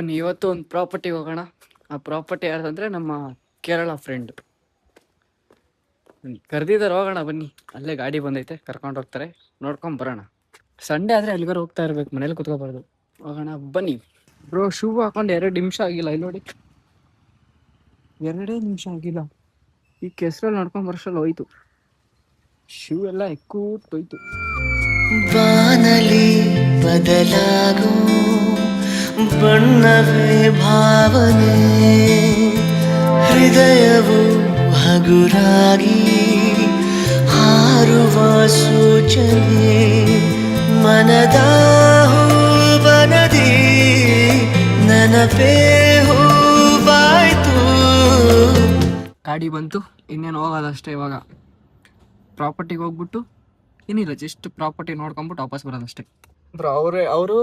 ಬನ್ನಿ ಇವತ್ತು ಒಂದು ಪ್ರಾಪರ್ಟಿಗೆ ಹೋಗೋಣ. ಆ ಪ್ರಾಪರ್ಟಿ ಯಾರ್ದಂದ್ರೆ ನಮ್ಮ ಕೇರಳ ಫ್ರೆಂಡ್ ಕರೆದಿದ್ದಾರೆ. ಹೋಗೋಣ ಬನ್ನಿ, ಅಲ್ಲೇ ಗಾಡಿ ಬಂದೈತೆ, ಕರ್ಕೊಂಡು ಹೋಗ್ತಾರೆ, ನೋಡ್ಕೊಂಡ್ ಬರೋಣ. ಸಂಡೇ ಆದರೆ ಅಲ್ಲಿಗಾರ ಹೋಗ್ತಾ ಇರ್ಬೇಕು, ಮನೇಲಿ ಕುತ್ಕೋಬಾರ್ದು. ಹೋಗೋಣ ಬನ್ನಿ. ಬ್ರೋ ಶೂ ಹಾಕೊಂಡು 2 ನಿಮಿಷ ಆಗಿಲ್ಲ, ಇಲ್ಲಿ ನೋಡಿ 2 ನಿಮಿಷ ಆಗಿಲ್ಲ. ಈ ಕೆಸರಲ್ಲಿ ನಡ್ಕೊಂಡ್ ಬರೋಷ್ಟಲ್ಲಿ ಹೋಯ್ತು, ಶೂ ಎಲ್ಲ ಎಕ್ಕೂತೋಯ್ತು. ಬಾನಲಿ ಬದಲಾಗೋ ಬಣ್ಣವೇ ಭಾವನೆ, ಹೃದಯವು ಹಗುರಾಗಿ ಹಾರುವ ಸೂಚನೆ, ಮನದ ಹೂವನದಿ ನೆನಪೇ ಹೂವಾಯ್ತು. ಗಾಡಿ ಬಂತು, ಇನ್ನೇನು ಹೋಗೋದಷ್ಟೇ. ಇವಾಗ ಪ್ರಾಪರ್ಟಿಗೆ ಹೋಗ್ಬಿಟ್ಟು ಏನಿಲ್ಲ, ಜಸ್ಟ್ ಪ್ರಾಪರ್ಟಿ ನೋಡ್ಕೊಂಬಿಟ್ಟು ವಾಪಸ್ ಬರೋದಷ್ಟೇ. ಬ್ರೋ ಅವರು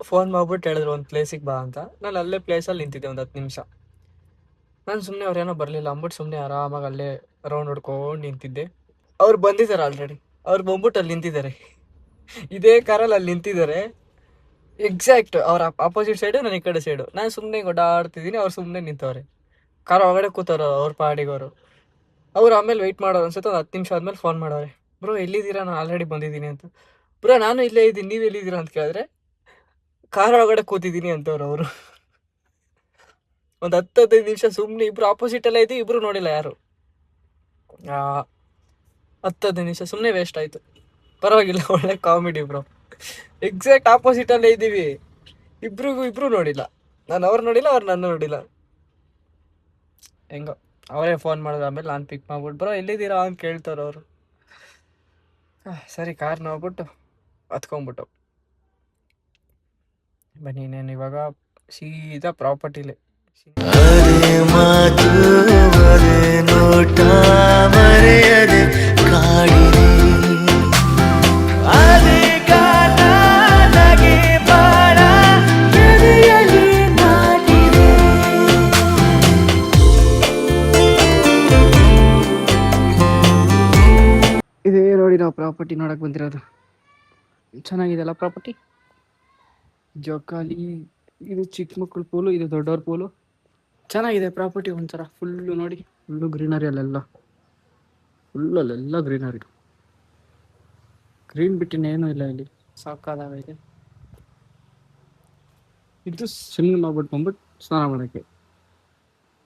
ಫೋನ್ ಮಾಡ್ಬಿಟ್ಟು ಹೇಳಿದ್ರು ಒಂದು ಪ್ಲೇಸಿಗೆ ಬಾ ಅಂತ. ನಾನು ಅಲ್ಲೇ ಪ್ಲೇಸಲ್ಲಿ ನಿಂತಿದ್ದೆ ಒಂದು 10 ನಿಮಿಷ. ನಾನು ಸುಮ್ಮನೆ ಅವ್ರೇನೋ ಬರಲಿಲ್ಲ ಅಂದ್ಬಿಟ್ಟು ಸುಮ್ಮನೆ ಆರಾಮಾಗಿ ಅಲ್ಲೇ ರೌಂಡ್ ಹೊಡ್ಕೊಂಡು ನಿಂತಿದ್ದೆ. ಅವ್ರು ಬಂದಿದ್ದಾರೆ ಆಲ್ರೆಡಿ, ಅವ್ರು ಬಂದ್ಬಿಟ್ಟು ಅಲ್ಲಿ ನಿಂತಿದ್ದಾರೆ, ಇದೇ ಕಾರಲ್ಲಿ ಅಲ್ಲಿ ನಿಂತಿದ್ದಾರೆ. ಎಕ್ಸಾಕ್ಟ್ ಅವ್ರ ಆಪೋಸಿಟ್ ಸೈಡು, ನಾನು ಈ ಕಡೆ ಸೈಡು. ನಾನು ಸುಮ್ಮನೆ ಓಡಾಡ್ತಿದ್ದೀನಿ, ಅವ್ರು ಸುಮ್ಮನೆ ನಿಂತವ್ರೆ. ಕಾರ್ ಒಳಗಡೆ ಕೂತವ್ರು ಅವ್ರ ಪಾಡಿಗವರು. ಅವ್ರು ಆಮೇಲೆ ವೆಯ್ಟ್ ಮಾಡೋರು ಅನ್ಸುತ್ತೆ. ಒಂದು 10 ನಿಮಿಷ ಆದ್ಮೇಲೆ ಫೋನ್ ಮಾಡೋರೆ, ಬ್ರೋ ಎಲ್ಲಿದ್ದೀರಾ, ನಾನು ಆಲ್ರೆಡಿ ಬಂದಿದ್ದೀನಿ ಅಂತ. ಬ್ರೋ ನಾನು ಇಲ್ಲೇ ಇದ್ದೀನಿ, ನೀವು ಎಲ್ಲಿದ್ದೀರಾ ಅಂತ ಕೇಳಿದ್ರೆ ಕಾರ್ ಒಳಗಡೆ ಕೂತಿದ್ದೀನಿ ಅಂತವ್ರು ಅವರು. ಒಂದು 10-15 ನಿಮಿಷ ಸುಮ್ಮನೆ ಇಬ್ರು ಆಪೋಸಿಟಲ್ಲೇ ಇದ್ದೀವಿ, ಇಬ್ರು ನೋಡಿಲ್ಲ ಯಾರು. 10-15 ನಿಮಿಷ ಸುಮ್ಮನೆ ವೇಸ್ಟ್ ಆಯಿತು. ಪರವಾಗಿಲ್ಲ, ಒಳ್ಳೆ ಕಾಮಿಡಿ ಬ್ರೋ. ಎಕ್ಸಾಕ್ಟ್ ಆಪೋಸಿಟಲ್ಲೇ ಇದ್ದೀವಿ, ಇಬ್ರು ನೋಡಿಲ್ಲ. ನಾನು ಅವ್ರು ನೋಡಿಲ್ಲ, ಅವ್ರು ನನ್ನ ನೋಡಿಲ್ಲ. ಹೆಂಗೋ ಅವರೇ ಫೋನ್ ಮಾಡಿದ್ರು. ಆಮೇಲೆ ನಾನು ಪಿಕ್ ಮಾಡ್ಬಿಟ್ಟು ಬ್ರೋ ಎಲ್ಲಿದ್ದೀರಾ ಅಂತ ಕೇಳ್ತಾರೆ ಅವರು. ಸರಿ ಕಾರ್ ನೋಡ್ಬಿಟ್ಟು ಹತ್ಕೊಂಡ್ಬಿಟ್ಟು ಬನ್ನಿ. ನಾನು ಇವಾಗ ಸೀದಾ ಪ್ರಾಪರ್ಟಿಲಿ. ಅದೇ ಮಾತು ಅದೇ ನೋಟ ಮರೆಯದೆ ಕಾಡಿದೆ, ಅದೇ ಗಾನ ನಗೆ ಬಾಳ ಹೃದಯದಲ್ಲಿ ನಾಟಿದೆ. ಇದೇ ನೋಡಿ ನಾವು ಪ್ರಾಪರ್ಟಿ ನೋಡಕ್ ಬಂದಿರೋದು. ಚೆನ್ನಾಗಿದೆಲ್ಲ ಪ್ರಾಪರ್ಟಿ. ಜೋಕಾಲಿ, ಇದು ಚಿಕ್ಕ ಮಕ್ಕಳ ಪೂಲು, ಇದು ದೊಡ್ಡವ್ರ ಪೂಲು. ಚೆನ್ನಾಗಿದೆ ಪ್ರಾಪರ್ಟಿ. ಒಂಥರ ಫುಲ್ಲು ನೋಡಿ, ಫುಲ್ಲು ಗ್ರೀನರಿ. ಅಲ್ಲೆಲ್ಲ ಗ್ರೀನರಿ, ಗ್ರೀನ್ ಬಿಟ್ಟಿನೇನು ಇಲ್ಲ ಇಲ್ಲಿ. ಸಾಕಾಗೈತೆ. ಇದು ಸ್ವಿಮ್ಮಿಂಗ್ ಮಾಡ್ಬಿಟ್ಟು ಬಂದ್ಬಿಟ್ಟು ಸ್ನಾನ ಮಾಡೋಕ್ಕೆ.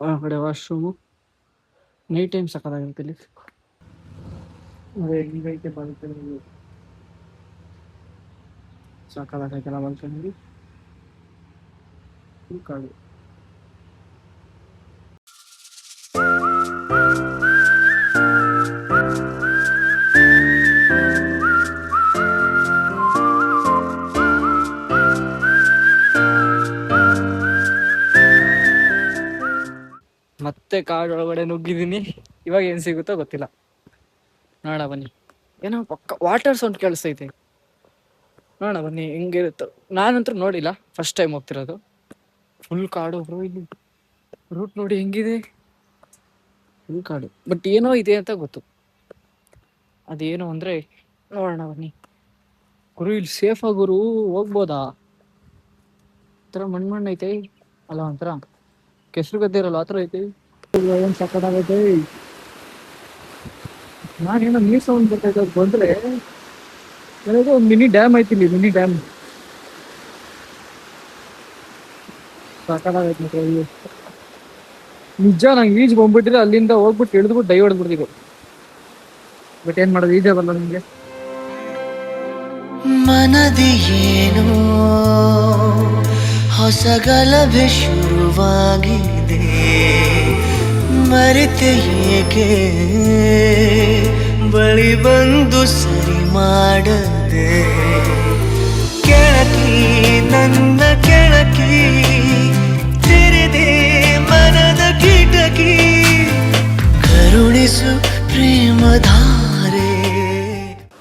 ಆ ಕಡೆ ವಾಶ್ರೂಮು. ನೈಟ್ ಟೈಮ್ ಸಾಕಾಗಿರುತ್ತೆ ಇಲ್ಲಿ. ಹೆಂಗೈತೆ ಬಾಲ್ಕನಿ, ಸಾಕಾಗೈತಲ್ಲ ಬಾಲ್ಕನಿ. ಫುಲ್ ಕಾಡು. ಮತ್ತೆ ಕಾಡೊಳಗಡೆ ನುಗ್ಗಿದ್ದೀನಿ. ಇವಾಗ ಏನು ಸಿಗುತ್ತೋ ಗೊತ್ತಿಲ್ಲ, ನೋಡ ಬನ್ನಿ. ಏನೋ ಪಕ್ಕ ವಾಟರ್ ಸೌಂಡ್ ಕೇಳಿಸ್ತೈತೆ, ನೋಡ ಬನ್ನಿ ಹೆಂಗಿರುತ್ತೋ. ನಾನಂತೂ ನೋಡಿಲ್ಲ, ಫಸ್ಟ್ ಟೈಮ್ ಹೋಗ್ತಿರೋದು. ಫುಲ್ ಕಾಡು ಬ್ರೋ. ಇಲ್ಲಿ ರೂಟ್ ನೋಡಿ ಹೆಂಗಿದೆ, ಫುಲ್ ಕಾಡು. ಬಟ್ ಏನೋ ಇದೆ ಅಂತ ಗೊತ್ತು, ಅದೇನು ಅಂದರೆ ನೋಡೋಣ ಬನ್ನಿ. ಗುರು ಇಲ್ಲಿ ಸೇಫಾ ಗುರು, ಹೋಗ್ಬೋದಾ? ಒಂಥರ ಮಣ್ಣೈತೆ ಅಲ್ಲ, ಒಂಥರ ಕೆಸರು ಗದ್ದೆ ಇರಲ್ಲ ಆ ಥರ ಐತೆ. ಏನು ಸಕ್ಕತ್ತಾಗೈತೆ. ನಾನೇನೋ ನೀರು ಸೌಂಡ್ ಬರ್ತೈತೆ ಅದು ಬಂದರೆ. ನನಗೆ ಒಂದು ಮಿನಿ ಡ್ಯಾಮ್ ಐತಿ ಇಲ್ಲಿ, ಮಿನಿ ಡ್ಯಾಮ್. ಸಕ್ಕತ್ತಾಗೈತೆ ಮಾತ್ರ ಇಲ್ಲಿ. ನಿಜ ನಂಗೆ ಈಜು ಬಂದ್ಬಿಟ್ಟಿದ್ರೆ ಅಲ್ಲಿಂದ ಹೋಗ್ಬಿಟ್ಟು ಇಳಿದ್ಬಿಟ್ಟು ಡೈ ಹೊಡೆದ್ಬಿಡ್ತಿದ್ರು. ಬಟ್ ಏನು ಮಾಡೋದು, ಈಜೇ ಬರಲ್ಲ ನಿಮಗೆ. ಮನದಿ ಏನೋ ಹೊಸ ಗಲಭೆ ಶುರುವಾಗಿದೆ, ಮರೆತೆ ಏಕೆ ಬಳಿ ಬಂದು ಸರಿ ಮಾಡದೆ. ಕೆಣಕಿ ನನ್ನ ಕೆಣಕಿ ತೆರೆದೆ ಮನದ ಕಿಟಕಿ, ಕರುಣಿಸು ಪ್ರೇಮಧಾರೆ.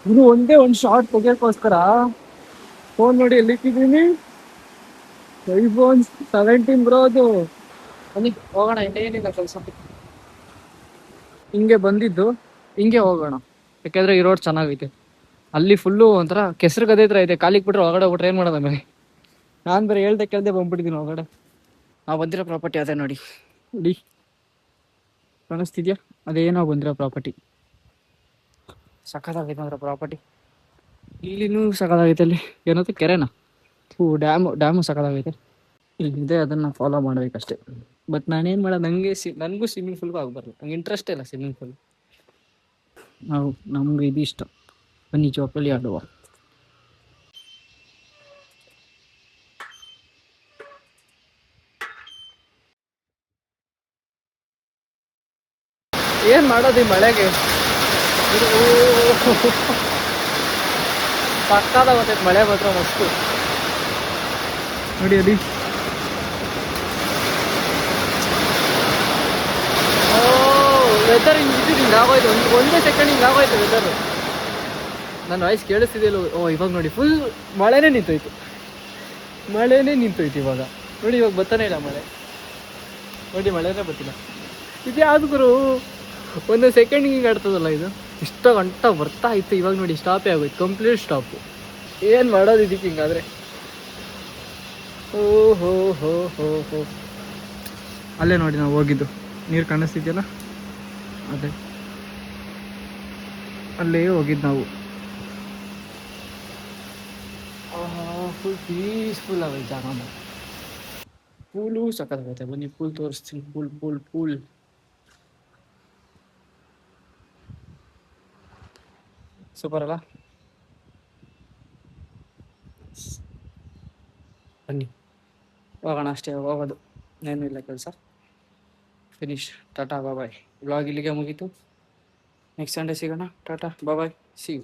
ಇನ್ನು ಒಂದು ಶಾರ್ಟ್ ತೆಗಿಯೋಕ್ಕೋಸ್ಕರ ಫೋನ್ ನೋಡಿ ಎಲ್ಲಿಟ್ಟಿದ್ದೀನಿ. ಐಫೋನ್ 17 ಬ್ರೋ ಅದು. ಬನ್ನಿ ಹೋಗೋಣ, ಏನಿಲ್ಲ ಕೆಲಸ. ಹಿಂಗೆ ಬಂದಿದ್ದು, ಹಿಂಗೆ ಹೋಗೋಣ. ಯಾಕೆಂದ್ರೆ ಈ ರೋಡ್ ಚೆನ್ನಾಗೈತೆ. ಅಲ್ಲಿ ಫುಲ್ಲು ಒಂಥರ ಕೆಸರು ಗದ್ದೆ ಹತ್ರ ಐತೆ. ಕಾಲಿಗೆ ಬಿಟ್ರೆ ಒಳಗಡೆ ಹೋಗ್ಬಿಟ್ರೆ ಏನು ಮಾಡೋದು ಆಮೇಲೆ. ನಾನು ಬೇರೆ ಕೇಳ್ದೆ ಬಂದ್ಬಿಟ್ಟಿದ್ದೀನಿ ಒಳಗಡೆ. ನಾವು ಬಂದಿರೋ ಪ್ರಾಪರ್ಟಿ ಅದೇ ನೋಡಿ. ನೋಡಿ ಕಾಣಿಸ್ತಿದ್ಯಾ? ಅದೇನೋ ಬಂದಿರೋ ಪ್ರಾಪರ್ಟಿ. ಸಖತ್ತಾಗೈತೆ ಅಂದ್ರೆ ಪ್ರಾಪರ್ಟಿ. ಇಲ್ಲಿನೂ ಸಖತ್ತಾಗೈತೆ. ಅಲ್ಲಿ ಏನಂತ ಕೆರೆನಾ? ಡ್ಯಾಮು ಸಖತ್ತಾಗೈತೆ. ಇಲ್ಲಿದೆ, ಅದನ್ನು ಫಾಲೋ ಮಾಡಬೇಕಷ್ಟೇ. ಬಟ್ ನಾನೇನು ಮಾಡೋದು, ನನಗೂ ಸ್ವಿಮ್ಮಿಂಗ್ ಫೂಲ್ಗೂ ಆಗಬಾರ್ದು. ನಂಗೆ ಇಂಟ್ರೆಸ್ಟೇ ಇಲ್ಲ ಸ್ವಿಮ್ಮಿಂಗ್ ಫೂಲ್. ನಮ್ಗೆ ಇದು ಇಷ್ಟ. ಬನ್ನಿ ಜೋಕಾಲಿ ಆಡುವ. ಏನು ಮಾಡೋದು ಈ ಮಳೆಗೆ? ಸಕ್ಕತ್ತಾಗುತ್ತೆ ಮಳೆ ಮಾತ್ರ ಮಸ್ತು. ನೋಡಿ ಅಲ್ಲಿ ವೆದರ್ ಹಿಂಗೆ ಆಗೋಯ್ತು. ಒಂದೇ ಸೆಕೆಂಡ್ ಹಿಂಗೆ ಆಗೋಯ್ತು ವೆದರ್. ನನ್ನ ವಾಯ್ಸ್ ಕೇಳಿಸ್ತಿದೆಯಲ್ಲ? ಇವಾಗ ನೋಡಿ ಫುಲ್ ಮಳೆನೇ ನಿಂತೋಯ್ತು ಇವಾಗ. ನೋಡಿ ಇವಾಗ ಬರ್ತಾನೆ ಇಲ್ಲ ಮಳೆ. ನೋಡಿ ಮಳೆನೇ ಬರ್ತಿಲ್ಲ. ಇದು ಯಾವ್ದು ಗುರು? ಒಂದು ಸೆಕೆಂಡ್ ಹಿಂಗೆ ಆಡ್ತದಲ್ಲ ಇದು. ಇಷ್ಟ ಗಂಟ ಬರ್ತಾ ಇತ್ತು, ಇವಾಗ ನೋಡಿ ಸ್ಟಾಪೇ ಆಗೋಯ್ತು, ಕಂಪ್ಲೀಟ್ ಸ್ಟಾಪು. ಏನು ಮಾಡೋದು ಇದಕ್ಕೆ ಹಿಂಗಾದ್ರೆ? ಹೋ ಅಲ್ಲೇ ನೋಡಿ ನಾವು ಹೋಗಿದ್ದು, ನೀರು ಕಾಣಿಸ್ತಿದ್ಯಲ್ಲ ಅದೇ, ಅಲ್ಲೇ ಹೋಗಿದ್ದು ನಾವು. ಫುಲ್ ಪೀಸ್ಫುಲ್ ಆಗೈತೆ ಜಾಗ. ಪೂಲು ಸಕ್ಕತ್ತಾಗೈತೆ. ಬನ್ನಿ ಪೂಲ್ ತೋರಿಸ್ತೀನಿ. ಪೂಲ್ ಸೂಪರ್ ಅಲ್ಲ? ಬನ್ನಿ ಹೋಗೋಣ ಅಷ್ಟೇ, ಹೋಗೋದು, ಏನೂ ಇಲ್ಲ ಕೆಲಸ. ಫಿನಿಶ್. ಟಾಟಾ ಬಾಯ್. ವ್ಲಾಗ್ ಇಲ್ಲಿಗೆ ಮುಗೀತು. ನೆಕ್ಸ್ಟ್ ಸಂಡೇ ಸಿಗೋಣ. ಟಾಟಾ ಬಾಯ್, ಸಿ ಯು.